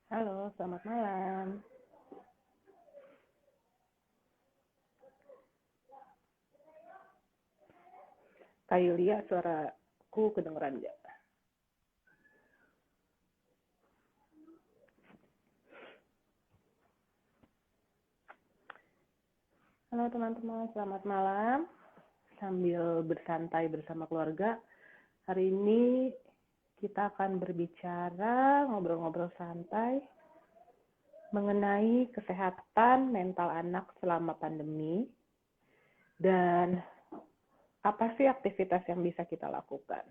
Halo, selamat malam. Kak Yulia, suaraku kedengeran nggak? Halo teman-teman, selamat malam. Sambil bersantai bersama keluarga, hari ini kita akan berbicara, ngobrol-ngobrol santai mengenai kesehatan mental anak selama pandemi dan apa sih aktivitas yang bisa kita lakukan.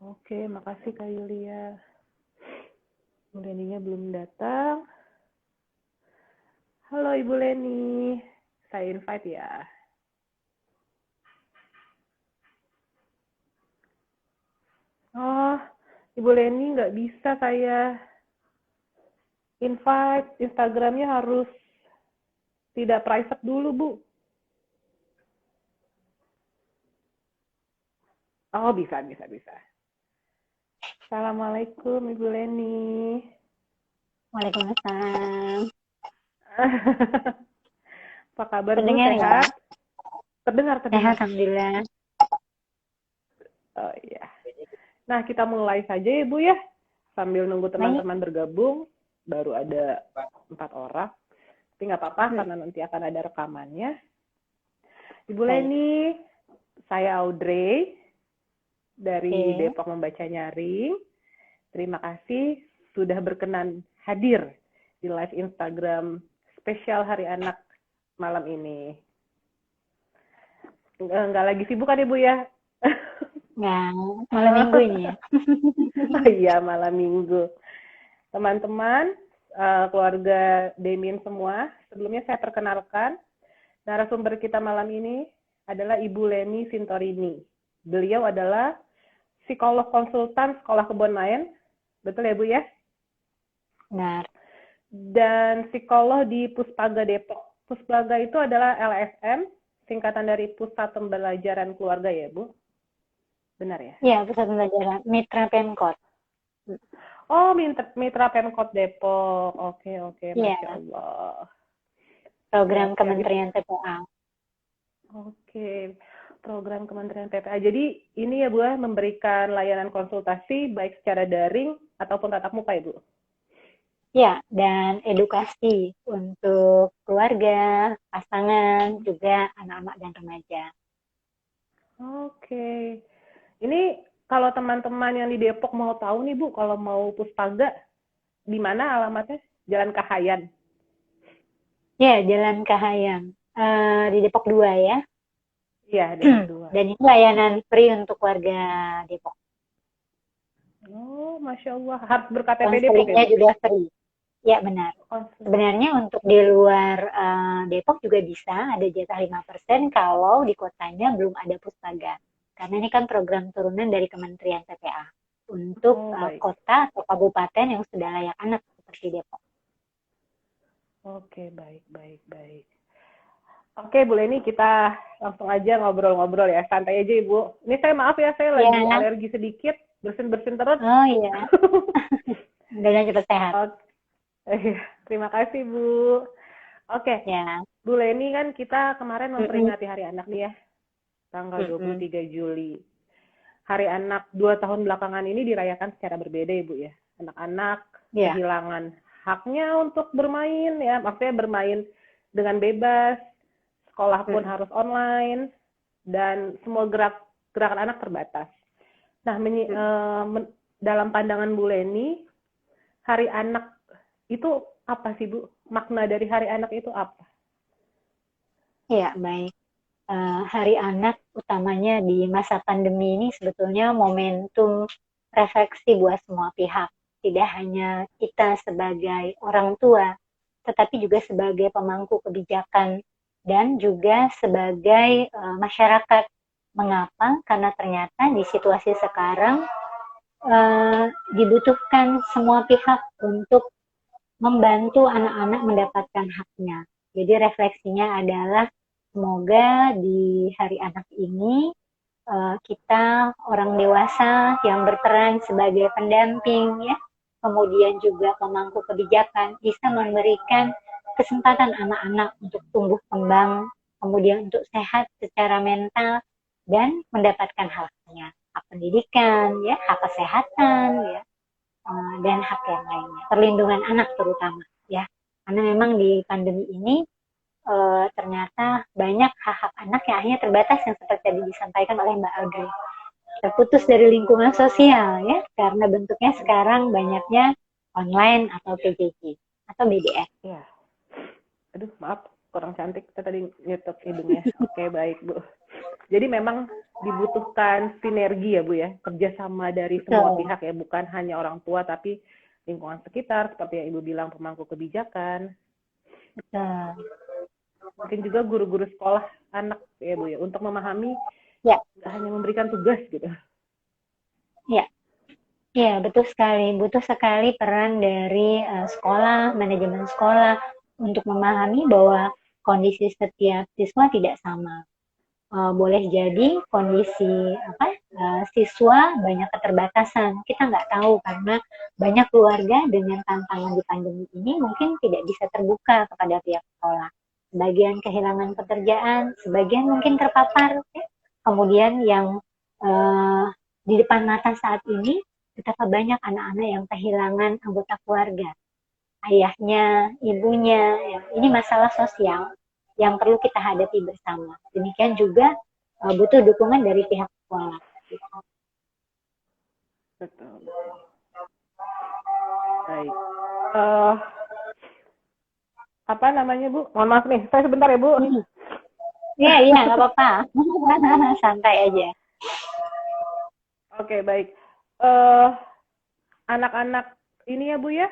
Oke, makasih Kak Yulia. Bu Leninya belum datang. Halo Ibu Leni, saya invite ya. Oh, Ibu Leni nggak bisa saya invite. Instagramnya harus tidak private dulu, Bu. Oh, bisa. Assalamualaikum, Ibu Leni. Waalaikumsalam. Apa kabar, Bu? Terdengar ya? Sehat? Terdengar. Sehat, alhamdulillah. Oh iya. Nah, kita mulai saja ya, Bu ya. Sambil nunggu Baik. teman-teman bergabung. Baru ada 4 orang. Tapi nggak apa-apa, karena nanti akan ada rekamannya. Ibu Leni, saya Audrey dari Depok Membaca Nyaring. Terima kasih sudah berkenan hadir di live Instagram spesial Hari Anak malam ini. Nggak lagi sibuk kan Ibu ya? Nggak, malam minggu ini ya. Oh iya, malam minggu. Teman-teman, keluarga Demin semua, sebelumnya saya perkenalkan, narasumber kita malam ini adalah Ibu Leni Sintorini. Beliau adalah psikolog konsultan Sekolah Kebon Main. Betul ya Bu ya? Benar. Dan psikolog di Puspaga Depok. Puspaga itu adalah LSM, singkatan dari Pusat Pembelajaran Keluarga ya Bu? Benar ya? Iya, Pusat Pembelajaran Mitra Pemkot. Oh, Mitra Pemkot Depok. Oke, Iya, Masya Allah. program Siap. Kementerian TPA. Oke, program Kementerian PPA. Jadi ini ya Bu, memberikan layanan konsultasi baik secara daring ataupun tatap muka ya Bu? Ya, dan edukasi untuk keluarga, pasangan, juga anak-anak dan remaja. Oke. Ini kalau teman-teman yang di Depok mau tahu nih Bu, kalau mau Puspaga, di mana alamatnya? Jalan Kahayan. Ya, Jalan Kahayang. Di Depok 2 ya. Iya, Depok 2. Dan ini layanan free untuk warga Depok. Oh, Masya Allah. Harus ber-KTP Depok ya Konselingnya Bu? juga free. Ya, benar. Sebenarnya untuk di luar Depok juga bisa ada jatah 5% kalau di kotanya belum ada Puspaga. Karena ini kan program turunan dari Kementerian PPA untuk baik. kota atau kabupaten yang sudah layak anak seperti Depok. Oke, baik. Oke, Bu Leni, kita langsung aja ngobrol-ngobrol ya. Santai aja, Ibu. Ini saya maaf ya, saya lagi Ya. alergi sedikit. Bersin-bersin terus. Oh iya. Mudah-mudahan cepat sehat. Oke. Terima kasih, Bu. Oke. Ya. Bu Leni, kan kita kemarin memperingati Hari Anak nih ya. Tanggal 23 Juli. Hari Anak 2 tahun belakangan ini dirayakan secara berbeda ya, Bu ya. Anak-anak kehilangan haknya untuk bermain ya. Maksudnya bermain dengan bebas. Sekolah pun harus online, dan semua gerakan anak terbatas. Nah, dalam pandangan Bu Leni, Hari Anak itu apa sih Bu? Makna dari Hari Anak itu apa? Ya, baik. Hari Anak utamanya di masa pandemi ini sebetulnya momentum refleksi buat semua pihak. Tidak hanya kita sebagai orang tua, tetapi juga sebagai pemangku kebijakan dan juga sebagai masyarakat. Mengapa? Karena ternyata di situasi sekarang dibutuhkan semua pihak untuk membantu anak-anak mendapatkan haknya. Jadi refleksinya adalah semoga di Hari Anak ini kita orang dewasa yang berperan sebagai pendamping ya, kemudian juga pemangku kebijakan bisa memberikan kesempatan anak-anak untuk tumbuh kembang, kemudian untuk sehat secara mental dan mendapatkan haknya, hak pendidikan, ya, hak kesehatan, ya, dan hak yang lainnya, perlindungan anak terutama, ya, karena memang di pandemi ini ternyata banyak hak-hak anak yang akhirnya terbatas yang seperti tadi disampaikan oleh Mbak Audrey, terputus dari lingkungan sosial, ya, karena bentuknya sekarang banyaknya online atau PJJ atau BDS. Ya. Aduh, maaf, kurang cantik. Kita tadi nyetok hidungnya. Oke, baik, Bu. Jadi memang dibutuhkan sinergi ya, Bu, ya. Kerjasama dari semua pihak ya, bukan hanya orang tua, tapi lingkungan sekitar, seperti yang Ibu bilang, pemangku kebijakan. Betul. Mungkin juga guru-guru sekolah anak ya, Bu, ya, untuk memahami, ya, nggak hanya memberikan tugas gitu. Ya, ya, betul sekali. Butuh sekali peran dari sekolah, manajemen sekolah, untuk memahami bahwa kondisi setiap siswa tidak sama. Boleh jadi kondisi siswa banyak keterbatasan. Kita nggak tahu karena banyak keluarga dengan tantangan di pandemi ini mungkin tidak bisa terbuka kepada pihak sekolah. Sebagian kehilangan pekerjaan, sebagian mungkin terpapar. Ya. Kemudian yang di depan mata saat ini, betapa banyak anak-anak yang kehilangan anggota keluarga. Ayahnya, ibunya, ya. Ini masalah sosial yang perlu kita hadapi bersama. Demikian juga butuh dukungan dari pihak sekolah. Betul. Baik. Apa namanya, Bu? Mohon maaf nih, saya sebentar ya, Bu. Iya, nggak apa-apa. Santai aja. Oke, baik. Anak-anak ini ya, Bu, ya,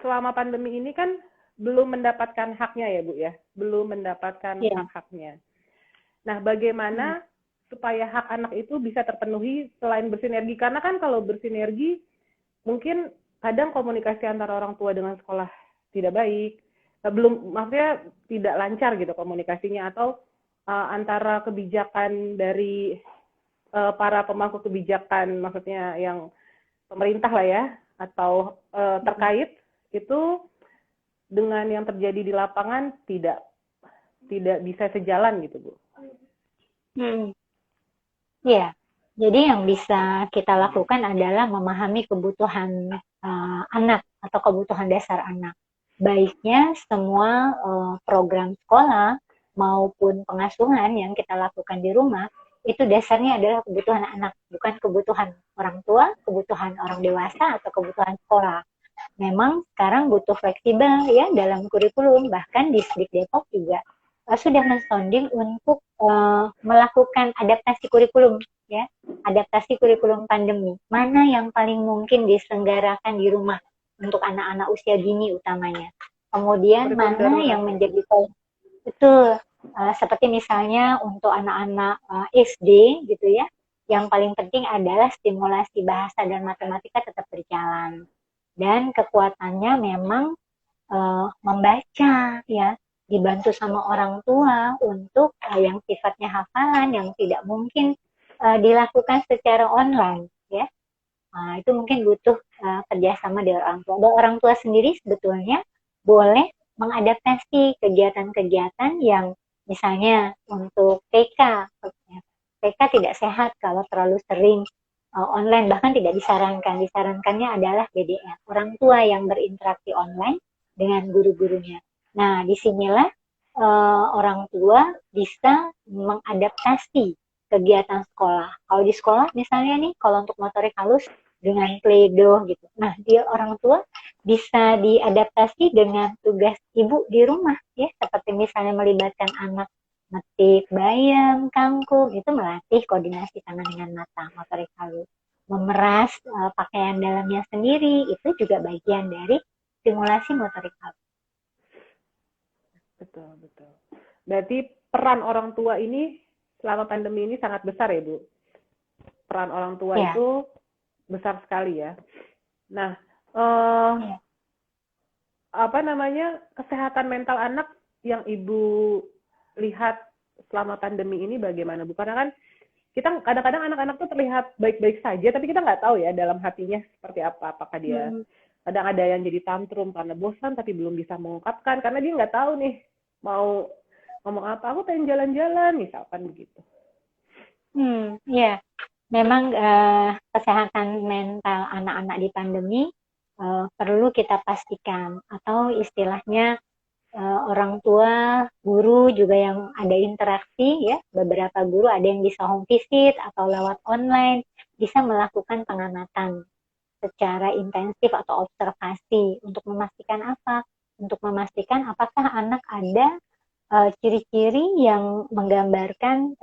selama pandemi ini kan belum mendapatkan haknya ya, Bu, ya. Belum mendapatkan hak-haknya. Nah, bagaimana supaya hak anak itu bisa terpenuhi selain bersinergi? Karena kan kalau bersinergi, mungkin kadang komunikasi antara orang tua dengan sekolah tidak baik. Maksudnya tidak lancar gitu komunikasinya, atau antara kebijakan dari para pemangku kebijakan, maksudnya yang pemerintah lah ya, atau terkait itu dengan yang terjadi di lapangan tidak bisa sejalan gitu, Bu. Ya, jadi yang bisa kita lakukan adalah memahami kebutuhan anak atau kebutuhan dasar anak. Baiknya semua program sekolah maupun pengasuhan yang kita lakukan di rumah, itu dasarnya adalah kebutuhan anak, bukan kebutuhan orang tua, kebutuhan orang dewasa, atau kebutuhan sekolah. Memang sekarang butuh fleksibel ya dalam kurikulum, bahkan di Distrik Depok juga sudah mensounding untuk melakukan adaptasi kurikulum, ya, adaptasi kurikulum pandemi. Mana yang paling mungkin diselenggarakan di rumah untuk anak-anak usia dini utamanya. Kemudian mana yang menjadi betul, seperti misalnya untuk anak-anak SD gitu ya, yang paling penting adalah stimulasi bahasa dan matematika tetap berjalan. Dan kekuatannya memang membaca, ya, dibantu sama orang tua untuk yang sifatnya hafalan yang tidak mungkin dilakukan secara online, ya. Itu mungkin butuh kerjasama dari orang tua. Dan orang tua sendiri sebetulnya boleh mengadaptasi kegiatan-kegiatan yang misalnya untuk TK. TK tidak sehat kalau terlalu sering online, bahkan tidak disarankan. Disarankannya adalah BDR, orang tua yang berinteraksi online dengan guru-gurunya. Nah, disinilah orang tua bisa mengadaptasi kegiatan sekolah. Kalau di sekolah misalnya nih, kalau untuk motorik halus dengan Play-Doh gitu. Nah, dia orang tua bisa diadaptasi dengan tugas ibu di rumah, ya, seperti misalnya melibatkan anak metik bayam, kangkung, itu melatih koordinasi tangan dengan mata, motorik halus. Memeras pakaian dalamnya sendiri, itu juga bagian dari stimulasi motorik halus. Betul, betul. Berarti peran orang tua ini selama pandemi ini sangat besar ya, Bu? Peran orang tua itu besar sekali ya. Nah, apa namanya, kesehatan mental anak yang Ibu lihat selama pandemi ini bagaimana, Bu? Karena kan kita kadang-kadang anak-anak tuh terlihat baik-baik saja, tapi kita nggak tahu ya dalam hatinya seperti apa. Apakah dia kadang ada yang jadi tantrum karena bosan tapi belum bisa mengungkapkan karena dia nggak tahu nih mau ngomong apa. Aku pengen jalan-jalan misalkan begitu. Ya, memang kesehatan mental anak-anak di pandemi perlu kita pastikan, atau istilahnya orang tua, guru juga yang ada interaksi ya, beberapa guru ada yang bisa home visit atau lewat online, bisa melakukan pengamatan secara intensif atau observasi untuk memastikan apa? Untuk memastikan apakah anak ada ciri-ciri yang menggambarkan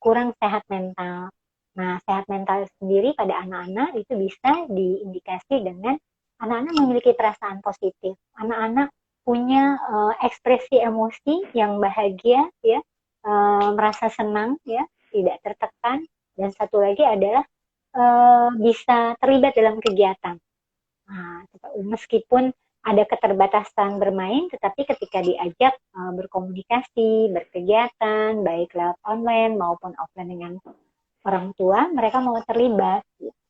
kurang sehat mental. Nah, sehat mental sendiri pada anak-anak itu bisa diindikasi dengan anak-anak memiliki perasaan positif. Anak-anak punya ekspresi emosi yang bahagia, ya, merasa senang, ya, tidak tertekan. Dan satu lagi adalah bisa terlibat dalam kegiatan. Nah, meskipun ada keterbatasan bermain, tetapi ketika diajak berkomunikasi, berkegiatan, baik lewat online maupun offline dengan orang tua, mereka mau terlibat.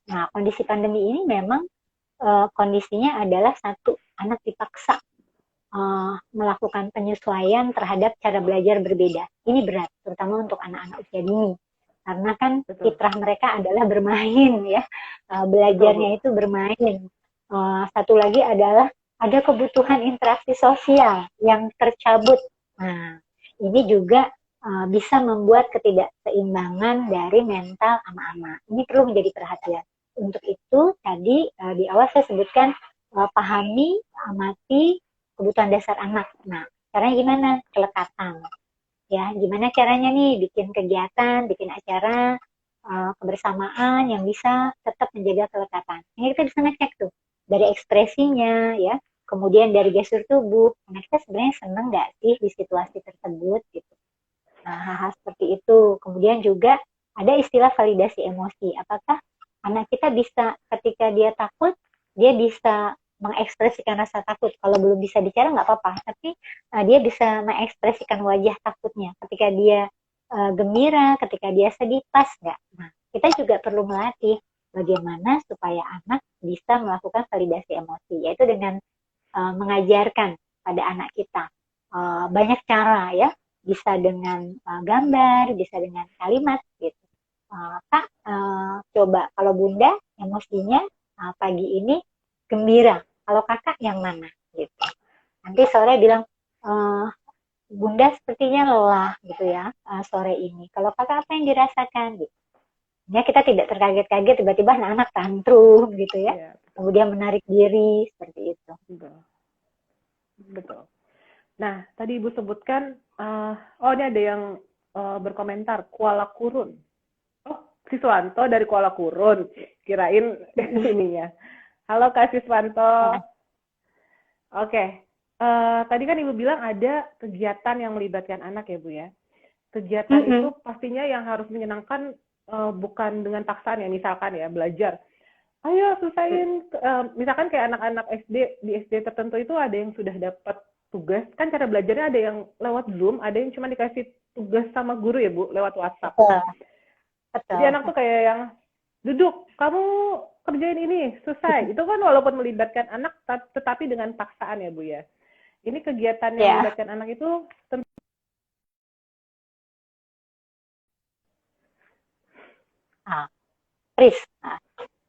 Nah, kondisi pandemi ini memang kondisinya adalah satu, anak dipaksa melakukan penyesuaian terhadap cara belajar berbeda. Ini berat, terutama untuk anak-anak usia dini. Karena kan fitrah mereka adalah bermain, ya. Belajarnya itu bermain. Satu lagi adalah ada kebutuhan interaksi sosial yang tercabut. Nah, ini juga bisa membuat ketidakseimbangan dari mental anak-anak. Ini perlu menjadi perhatian. Untuk itu, tadi di awal saya sebutkan pahami, amati kebutuhan dasar anak. Nah, caranya gimana? Kelekatan. Ya, gimana caranya nih bikin kegiatan, bikin acara kebersamaan yang bisa tetap menjaga kelekatan. Ini kita bisa ngecek tuh dari ekspresinya, ya, kemudian dari gestur tubuh. Nah, kita sebenarnya senang nggak sih di situasi tersebut gitu. Nah, hal-hal seperti itu. Kemudian juga ada istilah validasi emosi. Apakah anak kita bisa ketika dia takut, dia bisa mengekspresikan rasa takut. Kalau belum bisa bicara nggak apa-apa, tapi dia bisa mengekspresikan wajah takutnya. Ketika dia gembira, ketika dia sedih, pas nggak? Nah, kita juga perlu melatih bagaimana supaya anak bisa melakukan validasi emosi, yaitu dengan mengajarkan pada anak kita banyak cara, ya, bisa dengan gambar, bisa dengan kalimat gitu. Kak, coba kalau bunda emosinya pagi ini gembira, kalau kakak yang mana gitu. Nanti sore bilang bunda sepertinya lelah gitu ya sore ini, kalau kakak apa yang dirasakan gitu. Ya, kita tidak terkaget-kaget tiba-tiba anak-anak tantrum gitu ya, kemudian menarik diri seperti itu. Betul. Nah, tadi Ibu sebutkan, ini ada yang berkomentar, Kuala Kurun. Oh, Siswanto dari Kuala Kurun. Kirain ininya. Halo Kak Siswanto. Oke. Tadi kan Ibu bilang ada kegiatan yang melibatkan anak ya Bu ya. Kegiatan itu pastinya yang harus menyenangkan, bukan dengan paksaan ya. Misalkan ya, belajar. Ayo selesaiin, misalkan kayak anak-anak SD, di SD tertentu itu ada yang sudah dapat tugas, kan cara belajarnya ada yang lewat Zoom, ada yang cuma dikasih tugas sama guru ya Bu, lewat WhatsApp. Betul. Jadi anak tuh kayak yang, duduk, kamu kerjain ini, selesai. Itu kan walaupun melibatkan anak, tetapi dengan paksaan ya Bu ya. Ini kegiatan yang melibatkan anak itu tentu. Pris.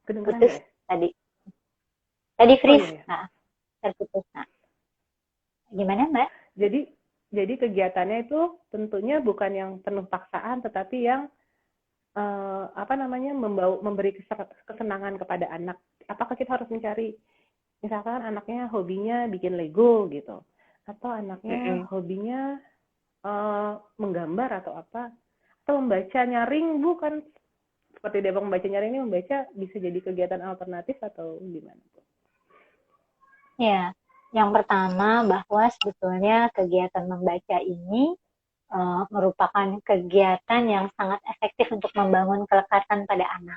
Putus ya? Tadi freeze. Terputus. Gimana Mbak? Jadi kegiatannya itu tentunya bukan yang penuh paksaan, tetapi yang memberi kesenangan kepada anak. Apakah kita harus mencari, misalkan anaknya hobinya bikin Lego gitu, atau anaknya hobinya menggambar atau apa, atau membaca nyaring, bukan seperti dia membaca nyaring ini, membaca bisa jadi kegiatan alternatif atau gimana? Ya, yang pertama bahwa sebetulnya kegiatan membaca ini merupakan kegiatan yang sangat efektif untuk membangun kelekatan pada anak.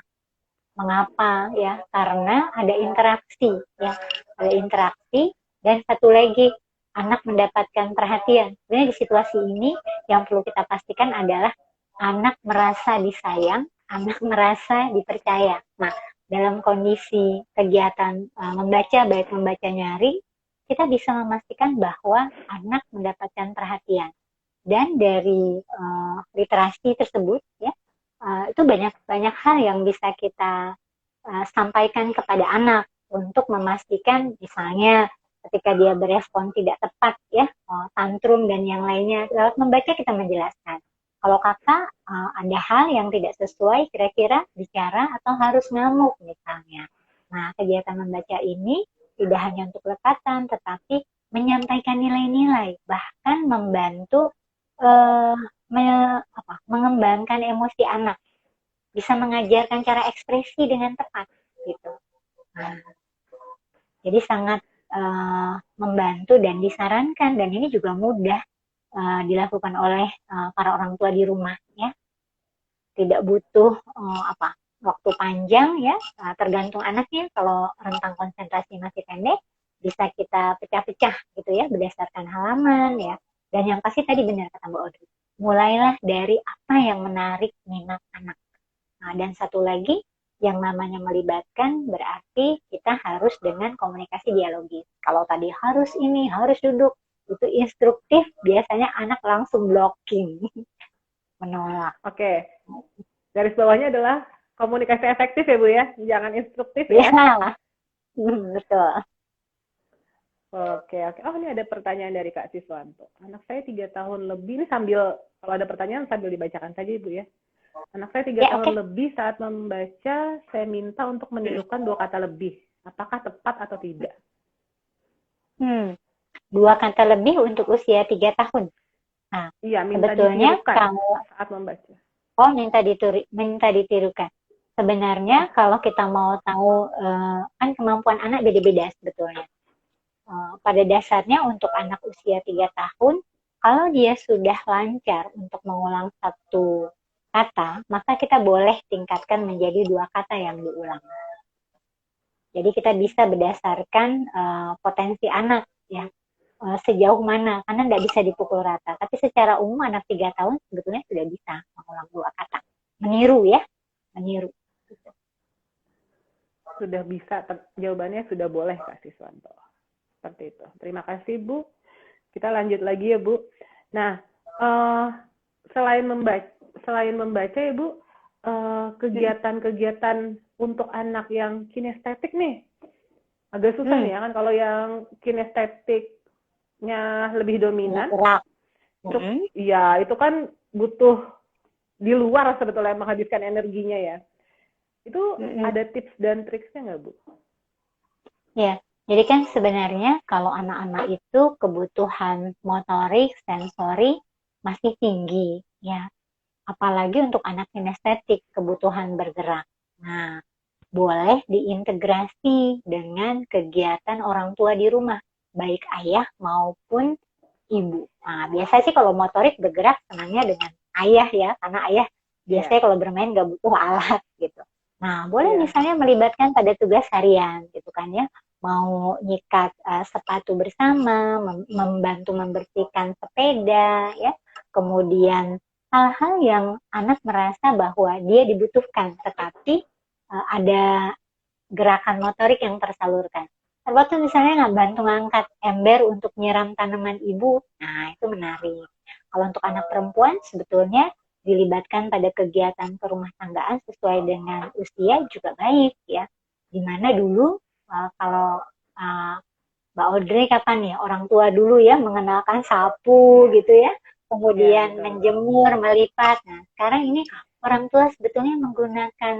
Mengapa? Ya, karena ada interaksi, ya, ada interaksi, dan satu lagi anak mendapatkan perhatian. Sebenarnya di situasi ini yang perlu kita pastikan adalah anak merasa disayang, anak merasa dipercaya. Nah, dalam kondisi kegiatan membaca, baik membaca nyari, kita bisa memastikan bahwa anak mendapatkan perhatian. Dan dari literasi tersebut, ya, itu banyak hal yang bisa kita sampaikan kepada anak untuk memastikan, misalnya ketika dia berespon tidak tepat, ya, tantrum dan yang lainnya, lewat membaca kita menjelaskan. Kalau kakak ada hal yang tidak sesuai, kira-kira bicara atau harus ngamuk misalnya. Nah, kegiatan membaca ini tidak hanya untuk lekatan, tetapi menyampaikan nilai-nilai, bahkan membantu mengembangkan emosi anak, bisa mengajarkan cara ekspresi dengan tepat, gitu. Nah, jadi sangat membantu dan disarankan, dan ini juga mudah dilakukan oleh para orang tua di rumah, ya. Tidak butuh waktu panjang, ya, tergantung anaknya. Kalau rentang konsentrasi masih pendek, bisa kita pecah-pecah gitu, ya, berdasarkan halaman, ya. Dan yang pasti tadi benar kata Mbak Audrey, mulailah dari apa yang menarik minat anak. Nah, dan satu lagi, yang namanya melibatkan berarti kita harus dengan komunikasi dialogis. Kalau tadi harus ini, harus duduk, itu instruktif, biasanya anak langsung blocking, menolak. Oke. Garis bawahnya adalah komunikasi efektif ya Bu ya, jangan instruktif ya. Betul. Oke. Oh, ini ada pertanyaan dari Kak Siswanto. Anak saya 3 tahun lebih, ini sambil, kalau ada pertanyaan sambil dibacakan saja Ibu ya. Anak saya 3 tahun lebih, saat membaca saya minta untuk menirukan 2 kata lebih. Apakah tepat atau tidak? 2 kata lebih untuk usia 3 tahun. Nah, iya, minta sebetulnya kalau saat membaca. Oh, minta ditirukan. Sebenarnya kalau kita mau tahu, kan kemampuan anak beda-beda sebetulnya. Pada dasarnya untuk anak usia 3 tahun, kalau dia sudah lancar untuk mengulang satu kata, maka kita boleh tingkatkan menjadi 2 kata yang diulang. Jadi kita bisa berdasarkan potensi anak, ya, sejauh mana, karena nggak bisa dipukul rata. Tapi secara umum anak 3 tahun sebetulnya sudah bisa mengulang 2 kata. Meniru, ya, meniru. Sudah bisa, jawabannya sudah boleh Kak Siswanto. Seperti itu. Terima kasih Bu. Kita lanjut lagi ya Bu. Nah, selain membaca ya Bu, kegiatan-kegiatan untuk anak yang kinestetik nih, agak susah nih ya kan, kalau yang kinestetiknya lebih dominan. Iya, itu kan butuh di luar sebetulnya menghabiskan energinya ya. Itu ada tips dan triksnya nggak Bu? Ya, jadi kan sebenarnya kalau anak-anak itu kebutuhan motorik, sensori masih tinggi, ya. Apalagi untuk anak kinestetik, kebutuhan bergerak. Nah, boleh diintegrasi dengan kegiatan orang tua di rumah, baik ayah maupun ibu. Nah, biasa sih kalau motorik bergerak senangnya dengan ayah, ya, karena ayah biasanya kalau bermain gak butuh alat gitu. Nah, boleh misalnya melibatkan pada tugas harian gitu kan, ya. Mau nyikat sepatu bersama, membantu membersihkan sepeda, ya. Kemudian hal-hal yang anak merasa bahwa dia dibutuhkan, tetapi ada gerakan motorik yang tersalurkan. Termasuk misalnya bantu ngangkat ember untuk nyiram tanaman ibu, nah itu menarik. Kalau untuk anak perempuan sebetulnya dilibatkan pada kegiatan perumah tanggaan sesuai dengan usia juga baik, ya. Dimana dulu kalau Mbak Audrey kapan ya, orang tua dulu ya mengenalkan sapu gitu ya, kemudian menjemur, melipat. Nah, sekarang ini orang tua sebetulnya menggunakan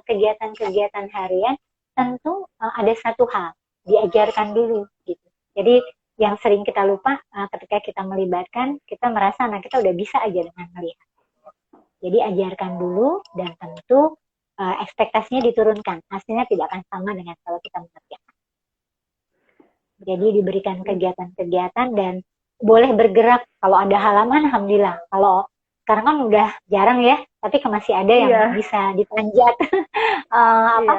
kegiatan-kegiatan harian, tentu ada satu hal, diajarkan dulu gitu. Jadi yang sering kita lupa ketika kita melibatkan, kita merasa anak kita udah bisa aja dengan melihat. Jadi ajarkan dulu, dan tentu ekspektasinya diturunkan. Hasilnya tidak akan sama dengan kalau kita mengerjakan. Jadi diberikan kegiatan-kegiatan dan boleh bergerak. Kalau ada halaman, alhamdulillah. Kalau sekarang kan udah jarang ya, tapi masih ada yang bisa dipanjat.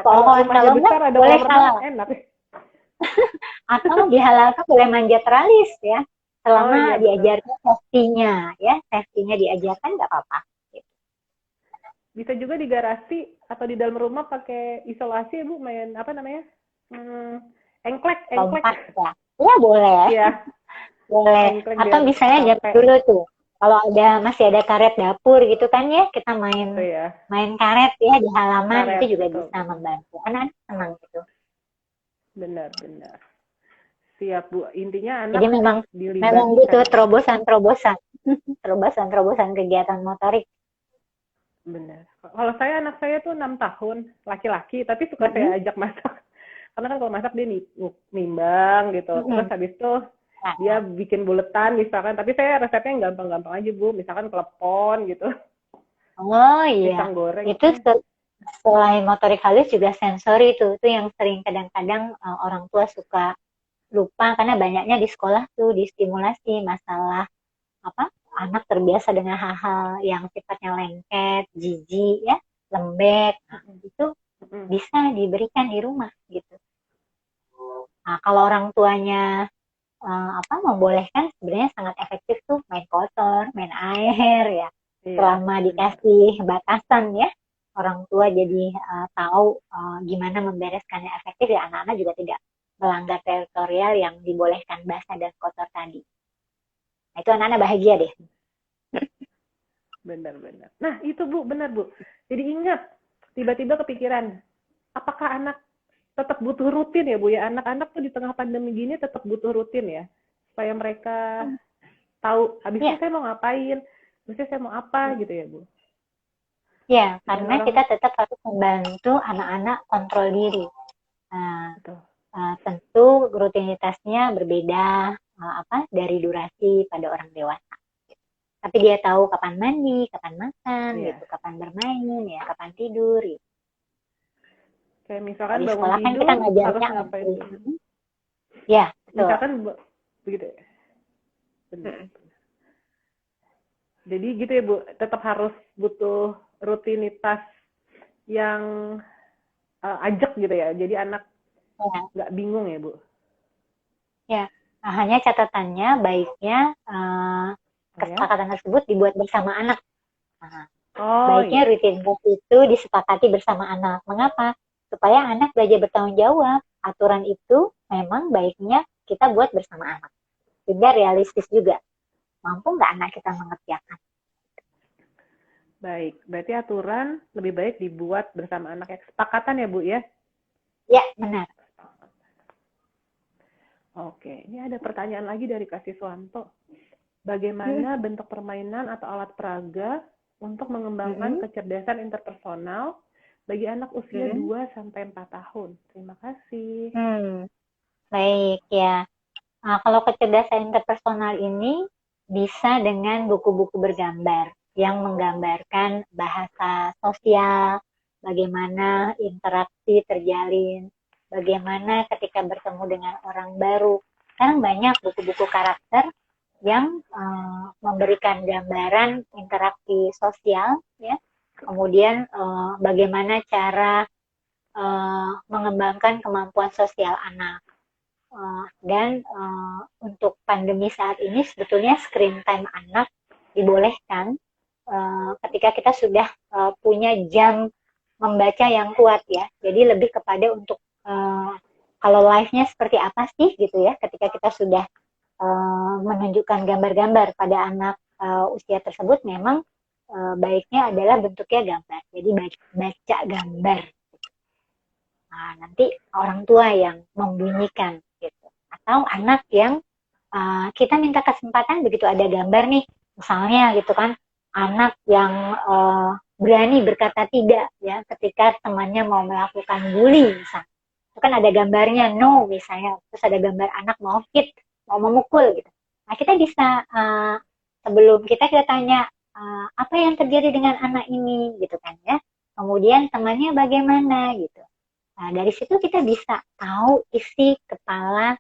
Pohon, kalau enggak boleh halal. Atau dihalalkan boleh manjat teralis ya, selama diajarkan safety-nya ya, safety-nya diajarkan nggak apa-apa. bisa juga di garasi atau di dalam rumah pakai isolasi, Bu, main apa namanya? Engklek. Lompat ya. Ya boleh. Iya. Boleh. Atau misalnya jam dulu tuh. Kalau masih ada karet dapur gitu kan ya, kita main karet ya di halaman, itu juga bisa membantu. Anak senang gitu. Benar. Siap, Bu. Intinya anak jadi memang butuh terobosan kegiatan motorik. Benar. Kalau anak saya tuh 6 tahun, laki-laki, tapi suka saya ajak masak. Karena kan kalau masak dia nimbang gitu. Terus habis itu dia bikin buletan misalkan, tapi saya resepnya yang gampang-gampang aja, Bu. Misalkan klepon gitu. Oh iya. Pisang goreng. Itu selain motorik halus juga sensori itu yang sering kadang-kadang orang tua suka lupa karena banyaknya di sekolah tuh distimulasi masalah anak terbiasa dengan hal-hal yang sifatnya lengket, jijik ya, lembek. Itu bisa diberikan di rumah gitu. Nah, kalau orang tuanya membolehkan, sebenarnya sangat efektif tuh main kotor, main air ya. Selama dikasih batasan ya, orang tua jadi tahu gimana membereskannya efektif ya, anak-anak juga tidak melanggar teritorial yang dibolehkan basah dan kotor tadi. Nah, itu anak-anak bahagia deh. Benar. Nah, itu Bu, benar Bu. Jadi ingat, tiba-tiba kepikiran, apakah anak tetap butuh rutin ya Bu ya? Anak-anak tuh di tengah pandemi gini tetap butuh rutin ya, supaya mereka tahu habisnya saya mau ngapain, habisnya saya mau apa gitu ya Bu? Ya, karena kita tetap harus membantu anak-anak kontrol diri. Nah, tentu rutinitasnya berbeda dari durasi pada orang dewasa. Tapi dia tahu kapan mandi, kapan makan, gitu, kapan bermain, ya, kapan tidur. Gitu. Kayak misalkan di bangun sekolah tidur, kan kita harus ngapain? Ya, betul. Misalkan begitu. Benar. Jadi gitu ya Bu, tetap harus butuh rutinitas yang ajak gitu ya. Jadi anak nggak bingung ya Bu. Ya, hanya catatannya baiknya kesepakatan tersebut dibuat bersama anak. Nah, baiknya rutinitas itu disepakati bersama anak. Mengapa? Supaya anak belajar bertanggung jawab. Aturan itu memang baiknya kita buat bersama anak. Sehingga realistis juga. Mampu nggak anak kita mengerjakan? Baik, berarti aturan lebih baik dibuat bersama anak. Kesepakatan ya Bu ya? Ya, benar. Oke, ini ada pertanyaan lagi dari Kak Siswanto. Bagaimana bentuk permainan atau alat peraga untuk mengembangkan kecerdasan interpersonal bagi anak usia 2-4 tahun? Terima kasih. Baik ya. Nah, kalau kecerdasan interpersonal ini bisa dengan buku-buku bergambar yang menggambarkan bahasa sosial, bagaimana interaksi terjalin, bagaimana ketika bertemu dengan orang baru. Sekarang banyak buku-buku karakter yang memberikan gambaran interaksi sosial, ya. Kemudian bagaimana cara mengembangkan kemampuan sosial anak. Dan untuk pandemi saat ini sebetulnya screen time anak dibolehkan ketika kita sudah punya jam membaca yang kuat ya. Jadi lebih kepada untuk kalau live-nya seperti apa sih gitu ya, ketika kita sudah menunjukkan gambar-gambar pada anak usia tersebut, memang baiknya adalah bentuknya gambar. Jadi baca gambar. Nah, nanti orang tua yang membunyikan gitu. Atau anak yang kita minta kesempatan begitu ada gambar nih, misalnya gitu kan, anak yang berani berkata tidak ya ketika temannya mau melakukan bully misalnya. Itu kan ada gambarnya no misalnya, terus ada gambar anak mau hit, mau memukul gitu. Nah, kita bisa sebelum kita tanya apa yang terjadi dengan anak ini gitu kan ya. Kemudian temannya bagaimana gitu. Nah, dari situ kita bisa tahu isi kepala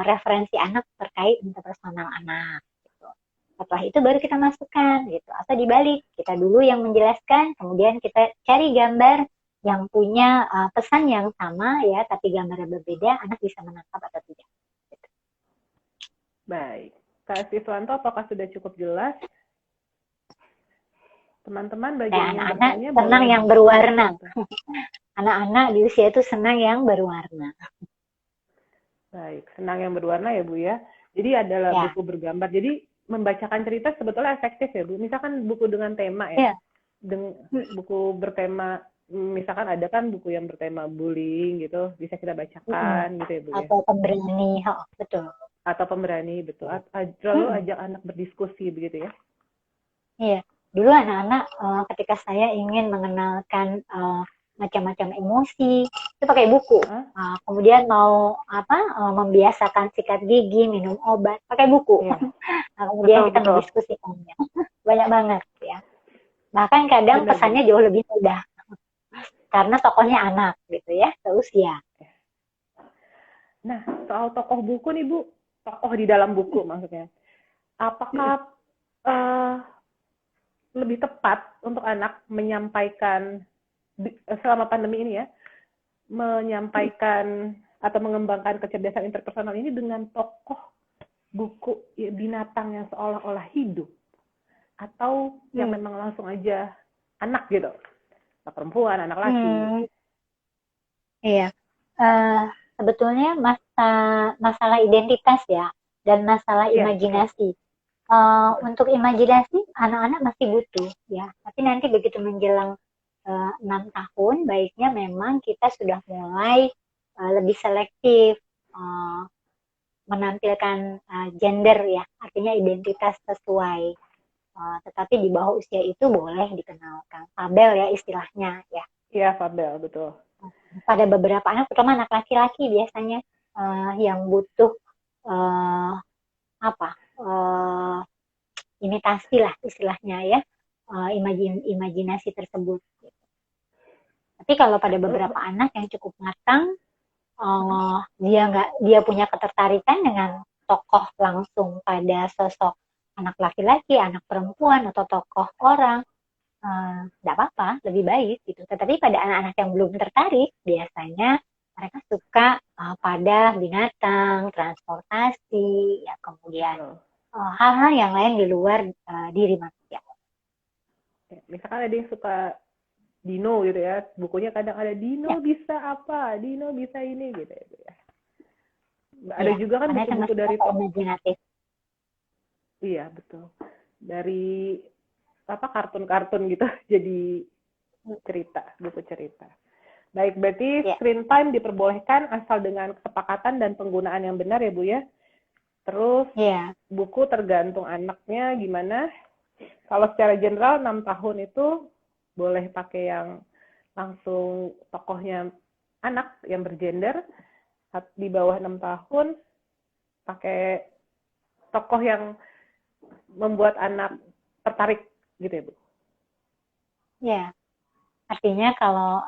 referensi anak terkait interpersonal anak. Gitu. Setelah itu baru kita masukkan, gitu. Atau dibalik, kita dulu yang menjelaskan, kemudian kita cari gambar yang punya pesan yang sama, ya, tapi gambarnya berbeda, anak bisa menangkap atau tidak. Gitu. Baik, Kak Siswanto, apakah sudah cukup jelas? Teman-teman baju Nah, yang anak-anak bertanya senang boleh yang berwarna. gitu. Anak-anak di usia itu senang yang berwarna. Baik, senang yang berwarna ya Bu ya. Jadi adalah Ya. buku bergambar. Jadi membacakan cerita sebetulnya efektif ya Bu. Misalkan buku dengan tema ya. Ya. Buku bertema, misalkan ada kan buku yang bertema bullying gitu, bisa kita bacakan gitu ya Bu ya. Atau pemberani, betul. Atau pemberani, betul. Lalu ajak anak berdiskusi begitu ya. Iya, dulu anak-anak ketika saya ingin mengenalkan macam-macam emosi, itu pakai buku. Kemudian mau membiasakan sikat gigi, minum obat, pakai buku. Iya. Nah, kemudian kita mendiskusikannya. Banyak banget ya. Bahkan kadang pesannya jauh lebih mudah. Karena tokohnya anak gitu ya, seusia. Nah, soal tokoh buku nih Bu, tokoh di dalam buku maksudnya. Apakah lebih tepat untuk anak menyampaikan selama pandemi ini ya, menyampaikan atau mengembangkan kecerdasan interpersonal ini dengan tokoh buku binatang yang seolah-olah hidup, atau yang memang langsung aja anak gitu, anak perempuan, anak laki? Iya, sebetulnya masalah identitas ya, dan masalah imajinasi. Untuk imajinasi anak-anak masih butuh ya, tapi nanti begitu menjelang 6 tahun baiknya memang kita sudah mulai lebih selektif menampilkan gender ya, artinya identitas sesuai. Tetapi di bawah usia itu boleh dikenalkan fabel ya istilahnya ya. Iya, fabel, betul. Pada beberapa anak, terutama anak laki-laki biasanya yang butuh imitasi lah istilahnya ya, imajinasi tersebut. Tapi kalau pada beberapa anak yang cukup matang, dia punya ketertarikan dengan tokoh langsung pada sosok anak laki-laki, anak perempuan atau tokoh orang, tidak apa-apa, lebih baik gitu. Tetapi pada anak-anak yang belum tertarik, biasanya mereka suka pada binatang, transportasi, ya kemudian hal-hal yang lain di luar diri manusia. Misalkan ada yang suka dino gitu ya, bukunya kadang ada dino bisa apa, dino bisa ini gitu ya. Ada juga kan buku-buku dari imajinatif. Iya, betul. Dari kartun-kartun gitu jadi buku cerita. Baik, berarti screen time diperbolehkan asal dengan kesepakatan dan penggunaan yang benar ya Bu ya. Terus buku tergantung anaknya gimana. Kalau secara general 6 tahun itu boleh pakai yang langsung tokohnya anak yang bergender. Di bawah 6 tahun pakai tokoh yang membuat anak tertarik gitu ya Bu? Ya, artinya kalau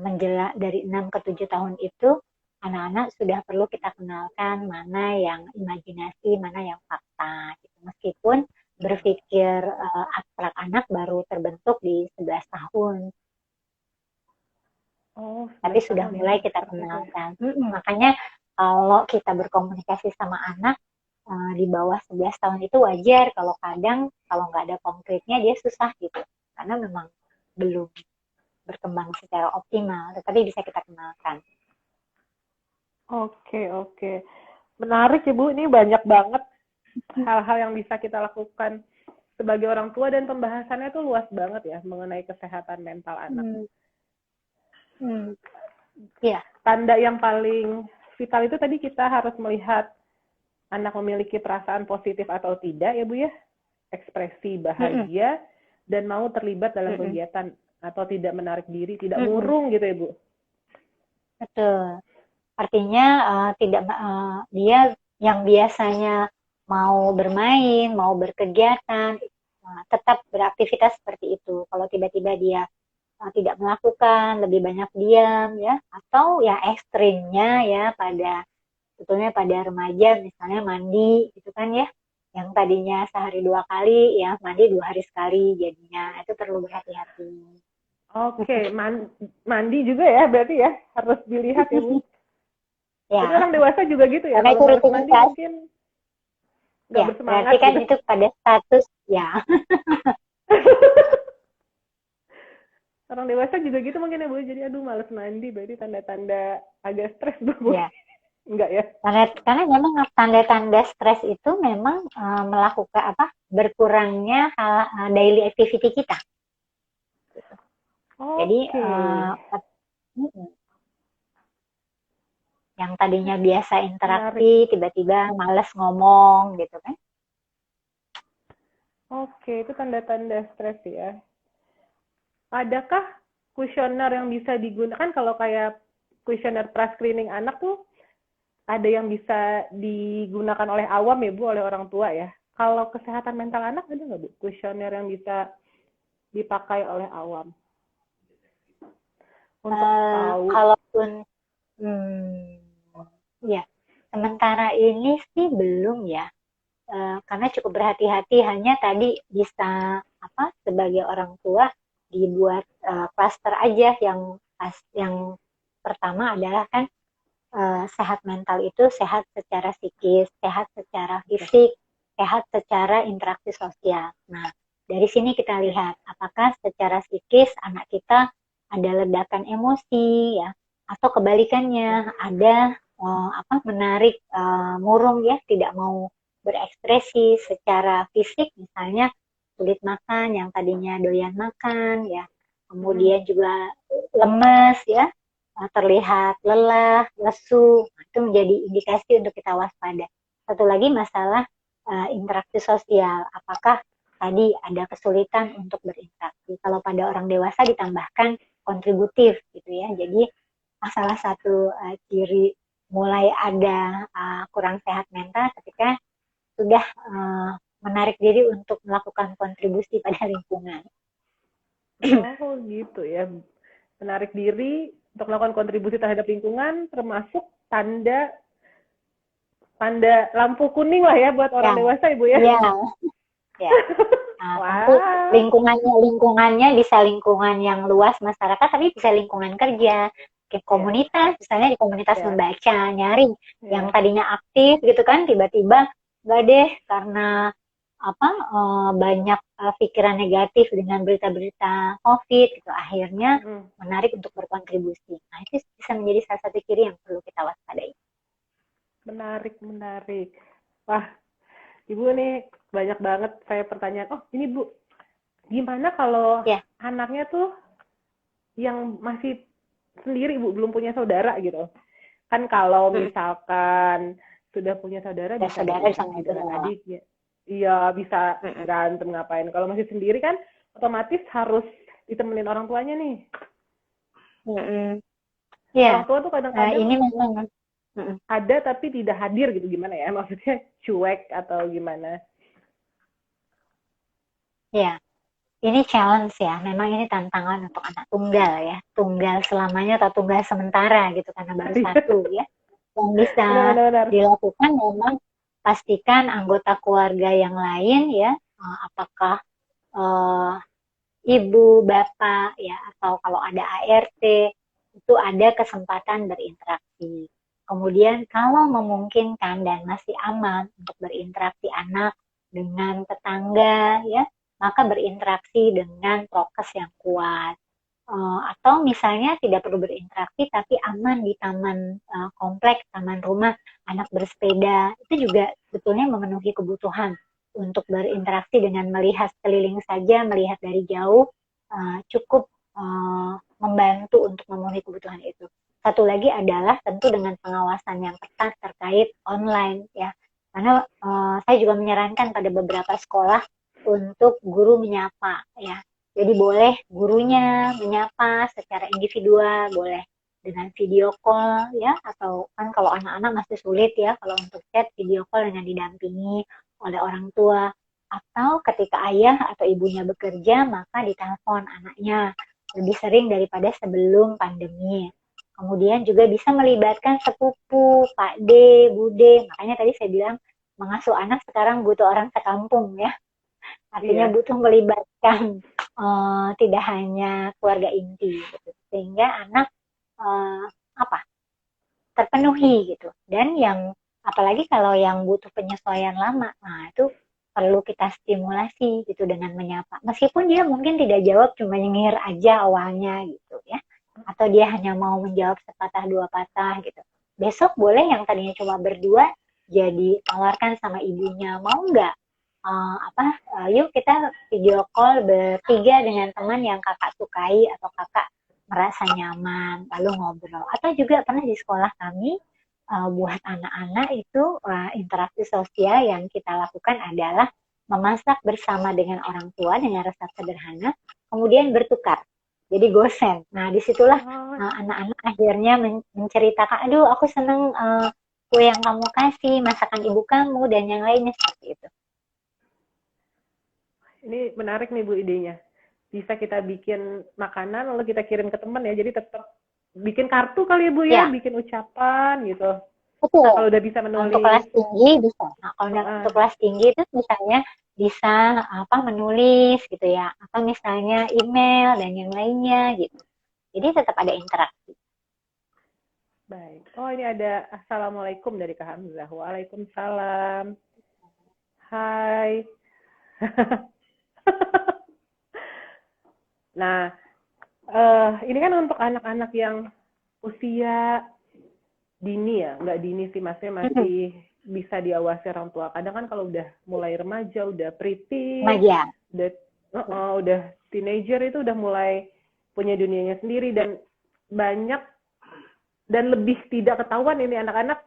menjelak dari 6 ke 7 tahun itu, anak-anak sudah perlu kita kenalkan mana yang imajinasi, mana yang fakta. Gitu. Meskipun berpikir abstrak anak baru terbentuk di 11 tahun. Tapi sudah mulai kita kenalkan. Makanya kalau kita berkomunikasi sama anak, di bawah 11 tahun itu wajar kalau kadang kalau nggak ada konkretnya dia susah gitu karena memang belum berkembang secara optimal, tetapi bisa kita kenalkan. Oke. Menarik ya Bu, ini banyak banget hal-hal yang bisa kita lakukan sebagai orang tua dan pembahasannya tuh luas banget ya mengenai kesehatan mental anak. Iya. Tanda yang paling vital itu tadi kita harus melihat anak memiliki perasaan positif atau tidak ya Bu ya, ekspresi bahagia dan mau terlibat dalam kegiatan atau tidak menarik diri, tidak murung gitu ya Bu. Betul. Artinya dia yang biasanya mau bermain, mau berkegiatan, tetap beraktivitas seperti itu. Kalau tiba-tiba dia tidak melakukan, lebih banyak diam ya, atau ya ekstrimnya ya sebetulnya pada remaja misalnya mandi gitu kan ya, yang tadinya sehari 2 kali ya mandi 2 hari sekali jadinya, itu perlu berhati-hati. Oke, mandi juga ya berarti ya harus dilihat ya Bu. Ya. Jadi orang dewasa juga gitu ya, kalau harus mandi mungkin nggak bersemangat. Berarti kan gitu. Itu pada status ya. Orang dewasa juga gitu mungkin ya Bu. Jadi aduh males mandi, berarti tanda-tanda agak stres Bu. Ya. Enggak ya? Karena memang tanda-tanda stres itu memang melakukan berkurangnya daily activity kita. Jadi yang tadinya biasa interaksi tiba-tiba malas ngomong gitu kan. Oke, itu tanda-tanda stres ya. Adakah kuesioner yang bisa digunakan kalau kayak kuesioner pra-screening anak tuh ada yang bisa digunakan oleh awam ya Bu, oleh orang tua ya. Kalau kesehatan mental anak ada nggak Bu kuesioner yang bisa dipakai oleh awam? Untuk tahu. Kalaupun ya, sementara ini sih belum ya. Karena cukup berhati-hati, hanya tadi bisa sebagai orang tua dibuat klaster aja yang pertama adalah kan sehat mental itu sehat secara psikis, sehat secara fisik, sehat secara interaksi sosial. Nah, dari sini kita lihat apakah secara psikis anak kita ada ledakan emosi ya, atau kebalikannya ada menarik murung ya, tidak mau berekspresi secara fisik, misalnya sulit makan yang tadinya doyan makan ya, kemudian juga lemes ya, terlihat lelah, lesu, itu menjadi indikasi untuk kita waspada. Satu lagi masalah interaksi sosial, apakah tadi ada kesulitan untuk berinteraksi. Kalau pada orang dewasa ditambahkan kontributif gitu ya, jadi salah satu ciri mulai ada kurang sehat mental ketika sudah menarik diri untuk melakukan kontribusi pada lingkungan. Oh gitu ya, menarik diri untuk melakukan kontribusi terhadap lingkungan termasuk tanda lampu kuning lah ya buat orang dewasa Ibu ya. Iya. Ya. Nah, lingkungannya bisa lingkungan yang luas masyarakat, tapi bisa lingkungan kerja, kayak komunitas, misalnya di komunitas membaca, nyari yang tadinya aktif gitu kan, tiba-tiba nggak deh karena banyak pikiran negatif dengan berita-berita COVID gitu, akhirnya menarik untuk berkontribusi. Nah, itu bisa menjadi salah satu ciri yang perlu kita waspadai. Menarik. Wah, Ibu nih banyak banget saya pertanyaan. Oh, ini Bu, gimana kalau anaknya tuh yang masih sendiri Bu, belum punya saudara gitu? Kan kalau misalkan sudah punya saudara bisa berinteraksi dengan adiknya. Iya, bisa berantem ngapain. Kalau masih sendiri kan otomatis harus ditemenin orang tuanya nih. Orang tua tuh kadang-kadang ini memang ada tapi tidak hadir gitu, gimana ya? Maksudnya cuek atau gimana? Ya, ini challenge ya. Memang ini tantangan untuk anak tunggal ya. Tunggal selamanya atau tunggal sementara gitu, karena baru satu ya. Yang bisa dilakukan memang pastikan anggota keluarga yang lain ya, apakah ibu, bapak ya, atau kalau ada ART itu ada kesempatan berinteraksi. Kemudian kalau memungkinkan dan masih aman untuk berinteraksi anak dengan tetangga ya, maka berinteraksi dengan prokes yang kuat. Atau misalnya tidak perlu berinteraksi tapi aman di taman kompleks, taman rumah, anak bersepeda, itu juga sebetulnya memenuhi kebutuhan untuk berinteraksi dengan melihat sekeliling saja, melihat dari jauh cukup membantu untuk memenuhi kebutuhan itu. Satu lagi adalah tentu dengan pengawasan yang ketat terkait online ya, karena saya juga menyarankan pada beberapa sekolah untuk guru menyapa ya. Jadi boleh gurunya menyapa secara individual, boleh dengan video call ya, atau kan kalau anak-anak masih sulit ya kalau untuk chat, video call dengan didampingi oleh orang tua, atau ketika ayah atau ibunya bekerja maka ditelepon anaknya lebih sering daripada sebelum pandemi. Kemudian juga bisa melibatkan sepupu, Pak D, Bude. Makanya tadi saya bilang mengasuh anak sekarang butuh orang sekampung ya. Artinya butuh melibatkan tidak hanya keluarga inti gitu. Sehingga anak terpenuhi gitu. Dan yang apalagi kalau yang butuh penyesuaian lama, nah itu perlu kita stimulasi gitu dengan menyapa. Meskipun dia mungkin tidak jawab, cuma nyengir aja awalnya gitu ya. Atau dia hanya mau menjawab sepatah dua patah gitu. Besok boleh yang tadinya cuma berdua, jadi tawarkan sama ibunya, mau nggak? Yuk kita video call bertiga dengan teman yang kakak sukai atau kakak merasa nyaman, lalu ngobrol. Atau juga pernah di sekolah kami, buat anak-anak itu interaksi sosial yang kita lakukan adalah memasak bersama dengan orang tua dengan resep sederhana, kemudian bertukar. Jadi gosen. Nah, disitulah anak-anak akhirnya menceritakan, aduh aku seneng kue yang kamu kasih, masakan ibu kamu, dan yang lainnya seperti itu. Ini menarik nih Bu idenya. Bisa kita bikin makanan lalu kita kirim ke teman ya. Jadi tetap bikin kartu kali ya Bu ya, bikin ucapan gitu. Betul. Nah, kalau udah bisa menulis. Untuk kelas tinggi bisa. Nah, kalau untuk kelas tinggi itu misalnya bisa menulis gitu ya, atau misalnya email dan yang lainnya gitu. Jadi tetap ada interaksi. Baik. Oh, ini ada assalamualaikum dari Kak Hamzah. Waalaikumsalam. Hai. Nah, ini kan untuk anak-anak yang usia dini ya, nggak dini sih, maksudnya masih bisa diawasi orang tua. Kadang kan kalau udah mulai remaja, udah preteen, udah teenager itu udah mulai punya dunianya sendiri dan banyak dan lebih tidak ketahuan ini anak-anak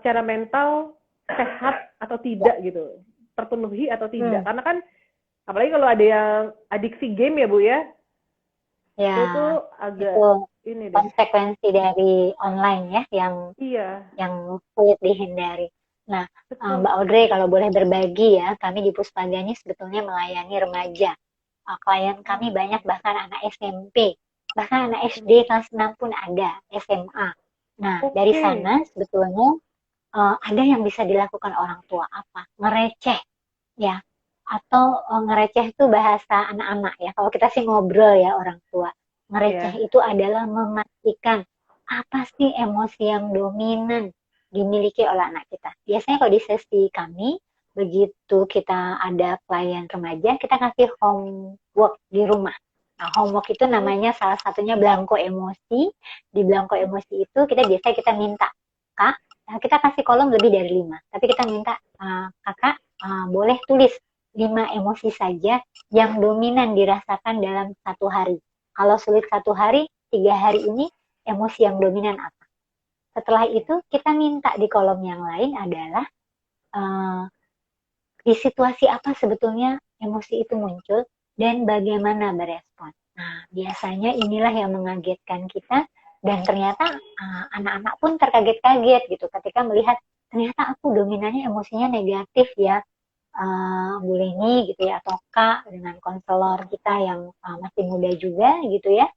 secara mental sehat atau tidak gitu, terpenuhi atau tidak. Karena kan apalagi kalau ada yang adiksi game ya Bu ya, itu agak ini deh. Konsekuensi dari online ya yang sulit dihindari. Nah, Mbak Audrey kalau boleh berbagi ya, kami di Puspagani sebetulnya melayani remaja. Klien kami banyak bahkan anak SMP, bahkan anak SD kelas 6 pun ada, SMA. Nah, dari sana sebetulnya ada yang bisa dilakukan orang tua apa? Ngereceh ya. Atau ngereceh itu bahasa anak-anak ya. Kalau kita sih ngobrol ya orang tua. Ngereceh itu adalah memastikan apa sih emosi yang dominan dimiliki oleh anak kita. Biasanya kalau di sesi kami, begitu kita ada klien remaja, kita kasih homework di rumah. Nah, homework itu namanya salah satunya belangko emosi. Di belangko emosi itu kita minta, Kak, kita kasih kolom lebih dari 5. Tapi kita minta, Kakak boleh tulis 5 emosi saja yang dominan dirasakan dalam satu hari. Kalau sulit satu hari, 3 hari ini emosi yang dominan apa? Setelah itu kita minta di kolom yang lain adalah di situasi apa sebetulnya emosi itu muncul dan bagaimana berespon. Nah, biasanya inilah yang mengagetkan kita dan ternyata anak-anak pun terkaget-kaget gitu ketika melihat ternyata aku dominannya emosinya negatif ya. Bu Leni gitu ya, atau Kak dengan konselor kita yang masih muda juga gitu ya,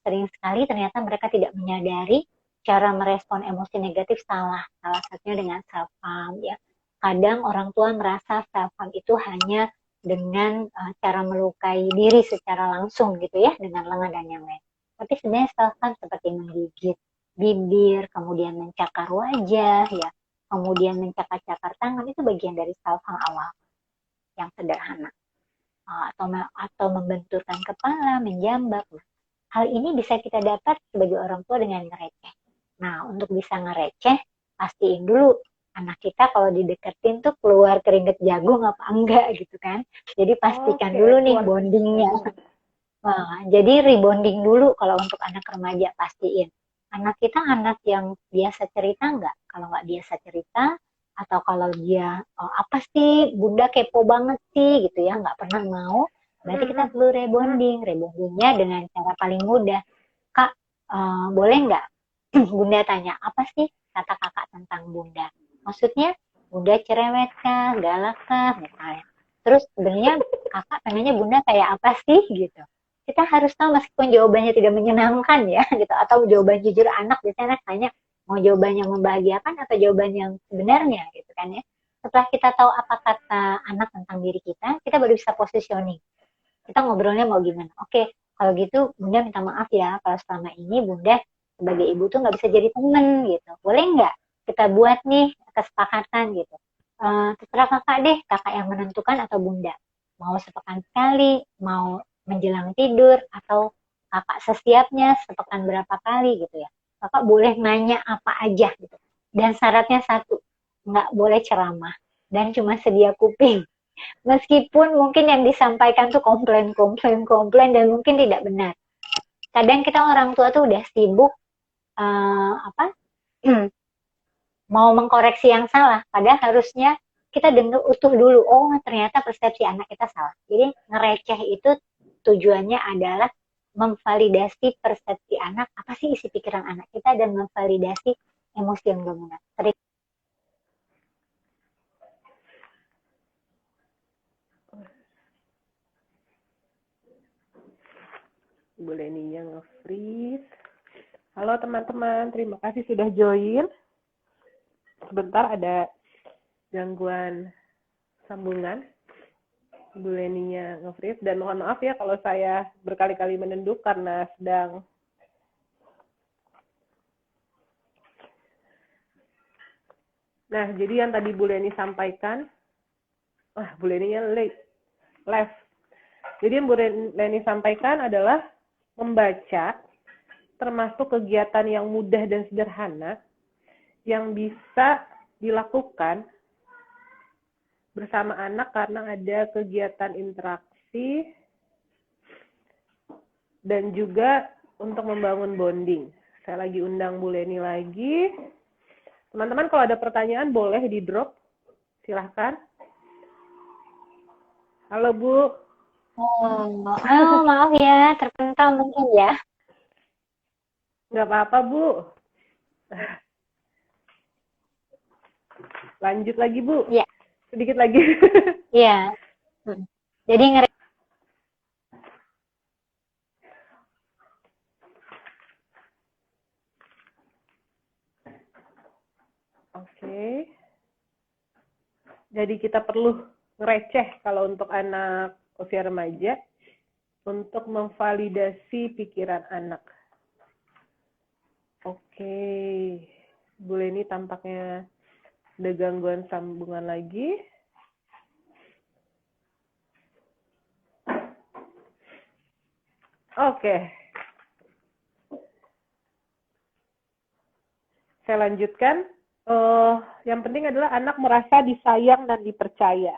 sering sekali ternyata mereka tidak menyadari cara merespon emosi negatif salah satunya dengan self harm ya. Kadang orang tua merasa self harm itu hanya dengan cara melukai diri secara langsung gitu ya, dengan lengan dan yang lain. Tapi sebenarnya self harm seperti menggigit bibir, kemudian mencakar wajah ya, kemudian mencakar-cakar tangan, itu bagian dari self harm awal yang sederhana. Atau membenturkan kepala, menjambak. Hal ini bisa kita dapat sebagai orang tua dengan ngereceh. Nah, untuk bisa ngereceh, pastiin dulu anak kita kalau dideketin tuh keluar keringet jagung apa enggak gitu kan. Jadi pastikan dulu nih bondingnya. Jadi rebonding dulu kalau untuk anak remaja, pastiin. Anak kita anak yang biasa cerita enggak? Kalau nggak biasa cerita, atau kalau dia apa sih bunda kepo banget sih gitu ya, nggak pernah mau, berarti kita perlu rebondingnya dengan cara paling mudah. Kak, boleh nggak bunda tanya apa sih kata kakak tentang bunda? Maksudnya bunda cerewet kah, galak kah misalnya. Terus sebenarnya kakak pengennya bunda kayak apa sih gitu. Kita harus tahu meskipun jawabannya tidak menyenangkan ya gitu, atau jawaban jujur anak biasanya anak tanya mau jawaban yang membahagiakan atau jawaban yang sebenarnya gitu kan ya. Setelah kita tahu apa kata anak tentang diri kita baru bisa positioning. Kita ngobrolnya mau gimana? Oke, kalau gitu bunda minta maaf ya kalau selama ini bunda sebagai ibu tuh nggak bisa jadi temen gitu. Boleh nggak kita buat nih kesepakatan gitu. terserah kakak deh, kakak yang menentukan atau bunda. Mau sepekan sekali, mau menjelang tidur, atau kakak sesiapnya sepekan berapa kali gitu ya. Kakak boleh nanya apa aja gitu. Dan syaratnya satu, nggak boleh ceramah. Dan cuma sedia kuping. Meskipun mungkin yang disampaikan tuh komplain, dan mungkin tidak benar. Kadang kita orang tua tuh udah sibuk apa mau mengkoreksi yang salah, padahal harusnya kita dengar utuh dulu. Oh, ternyata persepsi anak kita salah. Jadi ngereceh itu tujuannya adalah memvalidasi persepsi anak, apa sih isi pikiran anak kita, dan memvalidasi emosi yang dominan. Bu Leninya nge-freeze. Halo teman-teman, terima kasih sudah join. Sebentar ada gangguan sambungan. Bu Leninya nge-freeze, dan mohon maaf ya kalau saya berkali-kali menunduk karena sedang jadi yang tadi Bu Leni sampaikan, Bu Leninya left. Jadi yang Bu Leni sampaikan adalah membaca termasuk kegiatan yang mudah dan sederhana yang bisa dilakukan bersama anak karena ada kegiatan interaksi dan juga untuk membangun bonding. Saya lagi undang Bu Leni lagi. Teman-teman kalau ada pertanyaan boleh di-drop. Silahkan. Halo Bu. Oh, maaf ya, terpental mungkin ya. Nggak apa-apa Bu. Lanjut lagi Bu. Ya. Sedikit lagi. Iya. Jadi Oke. Jadi kita perlu ngereceh kalau untuk anak usia remaja untuk memvalidasi pikiran anak. Oke. Bu Leni tampaknya ada gangguan sambungan lagi. Oke. Saya lanjutkan. Yang penting adalah anak merasa disayang dan dipercaya.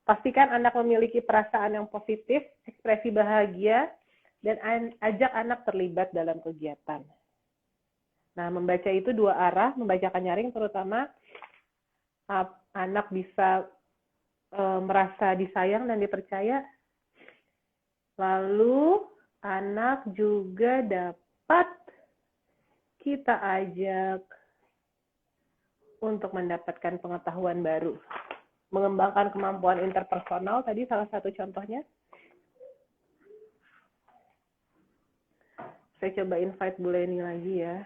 Pastikan anak memiliki perasaan yang positif, ekspresi bahagia, dan ajak anak terlibat dalam kegiatan. Nah, membaca itu dua arah, membacakan nyaring terutama anak bisa merasa disayang dan dipercaya. Lalu anak juga dapat kita ajak untuk mendapatkan pengetahuan baru. Mengembangkan kemampuan interpersonal, tadi salah satu contohnya. Saya coba invite Bu Leni lagi ya.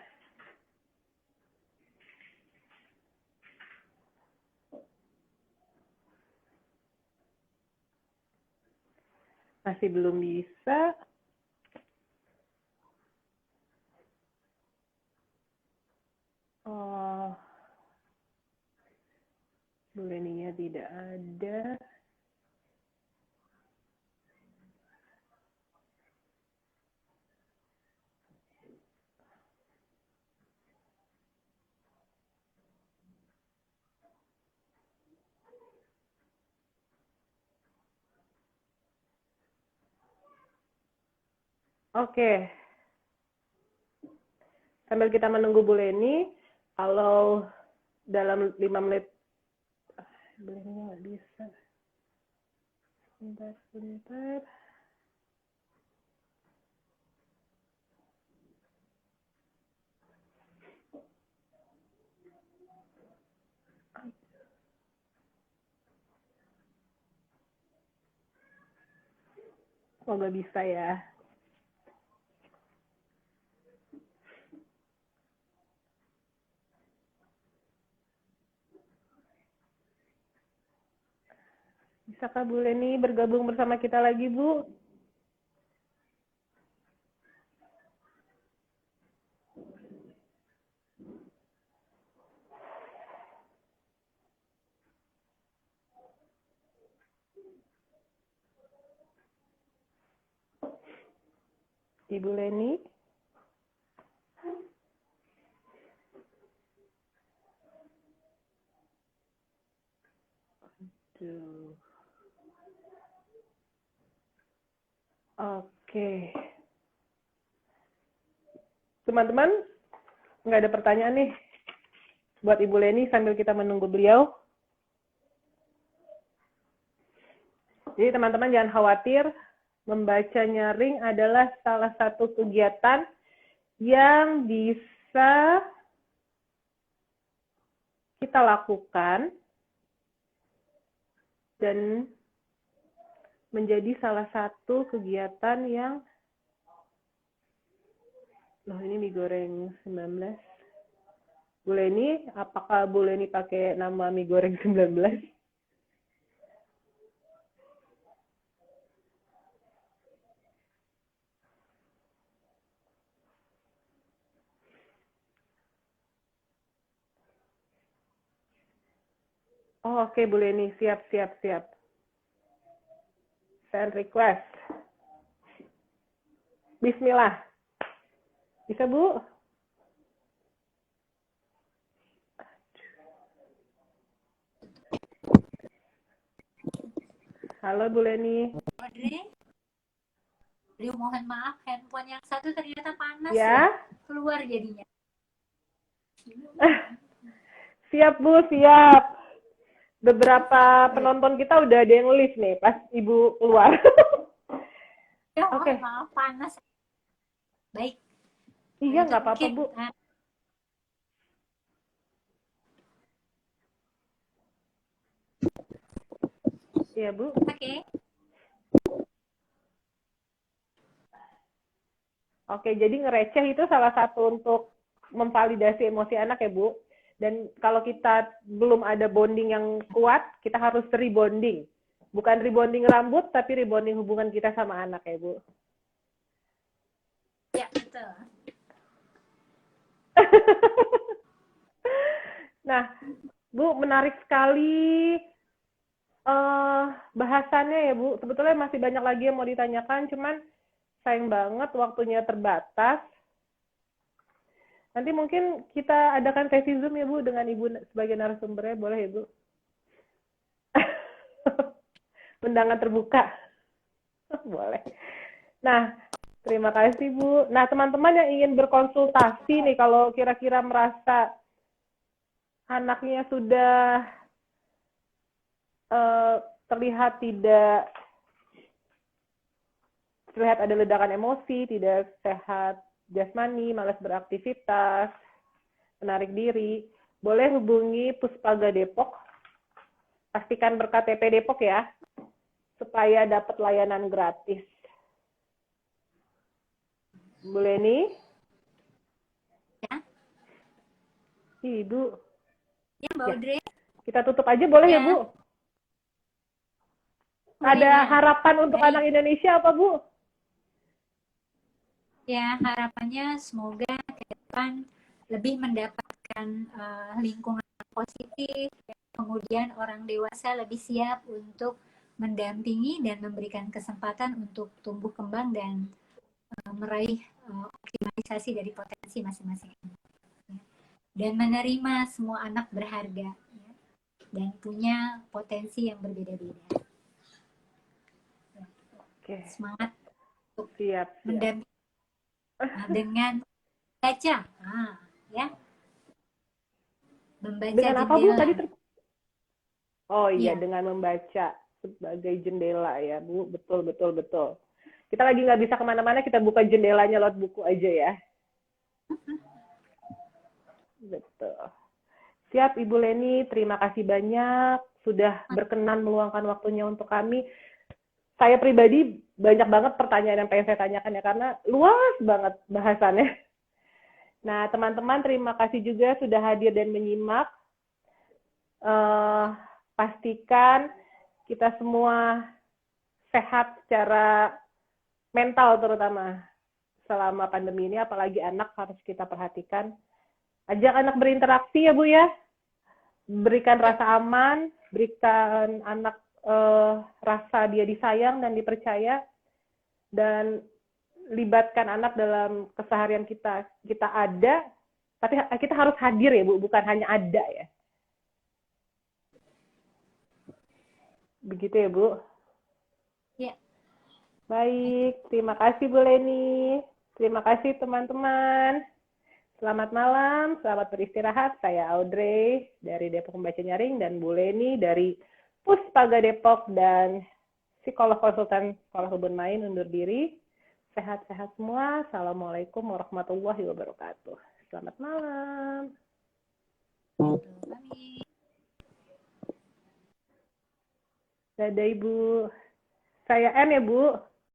Masih belum bisa. Oh, Bu Leninya tidak ada. Oke. Sambil kita menunggu Bu Leni, kalau dalam 5 menit, Bu Leninya nggak bisa. Sebentar. Semoga bisa ya. Bisakah Bu Leni bergabung bersama kita lagi, Bu? Ibu Leni. Aduh. Oke. Teman-teman, nggak ada pertanyaan nih buat Ibu Leni sambil kita menunggu beliau. Jadi teman-teman jangan khawatir, membaca nyaring adalah salah satu kegiatan yang bisa kita lakukan dan menjadi salah satu kegiatan yang loh ini mie goreng 19. Bu Leni, apakah Bu Leni pakai nama mie goreng 19? Oh, oke, Bu Leni, siap. Send request. Bismillah. Bisa, Bu? Halo, Bu Leni. Audrey, mohon maaf, handphone yang satu ternyata panas ya. Keluar jadinya. Siap, Bu, siap. Beberapa penonton kita udah ada yang live nih pas Ibu keluar. Ya, Oke. Maaf, panas. Baik. Iya, nggak apa-apa, Bu. Iya, Bu. Oke, jadi ngereceh itu salah satu untuk memvalidasi emosi anak ya, Bu. Dan kalau kita belum ada bonding yang kuat, kita harus rebonding. Bukan rebonding rambut, tapi rebonding hubungan kita sama anak ya, Bu. Ya, betul. Nah, Bu, menarik sekali bahasannya ya, Bu. Sebetulnya masih banyak lagi yang mau ditanyakan, cuman sayang banget waktunya terbatas. Nanti mungkin kita adakan sesi Zoom ya, Bu, dengan Ibu sebagai narasumbernya. Boleh ya, Bu? Undangan terbuka. Boleh. Nah, terima kasih, Bu. Nah, teman-teman yang ingin berkonsultasi nih, kalau kira-kira merasa anaknya sudah terlihat ada ledakan emosi, tidak sehat jasmani, malas beraktivitas, menarik diri, boleh hubungi Puspaga Depok. Pastikan ber-KTP Depok ya, supaya dapat layanan gratis. Bu Leni? Ya. Ibu. Ya, Mbak Audrey. Kita tutup aja boleh ya, Bu? Ada harapan untuk anak Indonesia apa, Bu? Ya, harapannya semoga ke depan lebih mendapatkan lingkungan positif, kemudian orang dewasa lebih siap untuk mendampingi dan memberikan kesempatan untuk tumbuh kembang dan meraih optimalisasi dari potensi masing-masing. Dan menerima semua anak berharga dan punya potensi yang berbeda-beda. Oke. Semangat untuk siap. mendampingi dengan baca, ya. Membaca dengan jendela. Apa, Bu, tadi Oh iya, dengan membaca sebagai jendela ya, Bu. Betul. Kita lagi nggak bisa kemana-mana, kita buka jendelanya lewat buku aja ya. Betul. Siap, Ibu Leni. Terima kasih banyak sudah berkenan meluangkan waktunya untuk kami. Saya pribadi banyak banget pertanyaan yang pengen saya tanyakan ya, karena luas banget bahasannya. Nah, teman-teman, terima kasih juga sudah hadir dan menyimak. Pastikan kita semua sehat secara mental terutama selama pandemi ini, apalagi anak harus kita perhatikan. Ajak anak berinteraksi ya, Bu ya. Berikan rasa aman, berikan anak rasa dia disayang dan dipercaya, dan libatkan anak dalam keseharian kita. Kita ada, tapi kita harus hadir ya Bu, bukan hanya ada ya. Begitu ya Bu? Ya. Baik, terima kasih Bu Leni. Terima kasih teman-teman. Selamat malam, selamat beristirahat. Saya Audrey dari Depok Membaca Nyaring dan Bu Leni dari Puspaga Depok dan psikolog konsultan Sekolah Kebun Main undur diri. Sehat-sehat semua. Assalamualaikum warahmatullahi wabarakatuh. Selamat malam. Dadah Ibu. Saya M ya Bu.